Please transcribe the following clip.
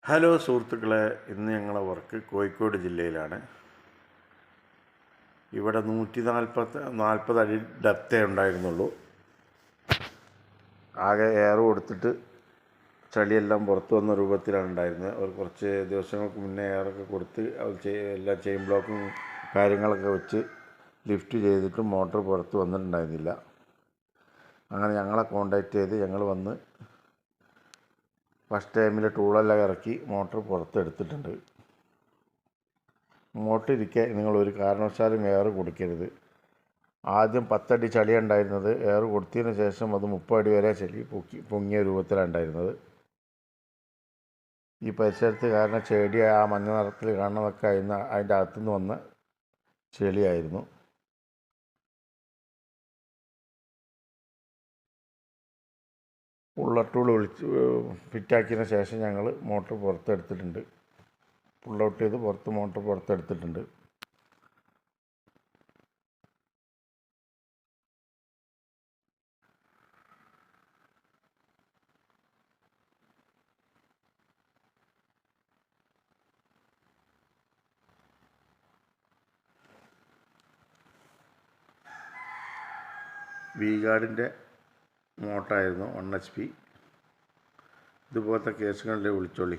Hello സുഹൃത്തുക്കളെ, ഇന്ന് ഞങ്ങളെ വർക്ക് കോഴിക്കോട് ജില്ലയിലാണ്. ഇവിടെ 140 അടി ഡെപ്തേ ഉണ്ടായിരുന്നുള്ളൂ. ആകെ എയർ കൊടുത്തിട്ട് ചളിയെല്ലാം പുറത്തു വന്ന രൂപത്തിലാണ് ഉണ്ടായിരുന്നത്. ഒരു കുറച്ച് ദിവസങ്ങൾക്ക് മുന്നേ എയറൊക്കെ കൊടുത്ത് എല്ലാ ചെയിൻ ബ്ലോക്കും കാര്യങ്ങളൊക്കെ വെച്ച് ലിഫ്റ്റ് ചെയ്തിട്ടും മോട്ടർ പുറത്ത് വന്നിട്ടുണ്ടായിരുന്നില്ല. അങ്ങനെ ഞങ്ങളെ കോണ്ടാക്ട് ചെയ്ത് ഞങ്ങൾ വന്ന് ഫസ്റ്റ് ടൈമിൽ ടൂളെല്ലാം ഇറക്കി മോട്ടർ പുറത്തെടുത്തിട്ടുണ്ട്. മോട്ടർ ഇരിക്കെ നിങ്ങൾ ഒരു കാരണവശാലും എയർ കൊടുക്കരുത്. ആദ്യം 10 അടി ചളി ഉണ്ടായിരുന്നത്, എയർ കൊടുത്തതിന് ശേഷം അത് 30 അടി വരെ ചളി പൊങ്ങിയ രൂപത്തിലാണ് ഉണ്ടായിരുന്നത്. ഈ പരിസരത്ത് കാരണം ചെടി ആ മഞ്ഞ നിറത്തിൽ കാണുന്നതൊക്കെ അതിൻ്റെ അകത്തുനിന്ന് വന്ന ചെളിയായിരുന്നു. പുള്ളർ ടൂൾ ഫിറ്റാക്കിയതിന് ശേഷം ഞങ്ങൾ മോട്ടർ പുറത്തെടുത്തിട്ടുണ്ട്. പുൾ ഔട്ട് ചെയ്ത് മോട്ടർ പുറത്തെടുത്തിട്ടുണ്ട്. V-Guardൻ്റെ മോട്ടറായിരുന്നു 1 HP. ഇതുപോലത്തെ കേസുകളിൽ വിളിച്ചോളി.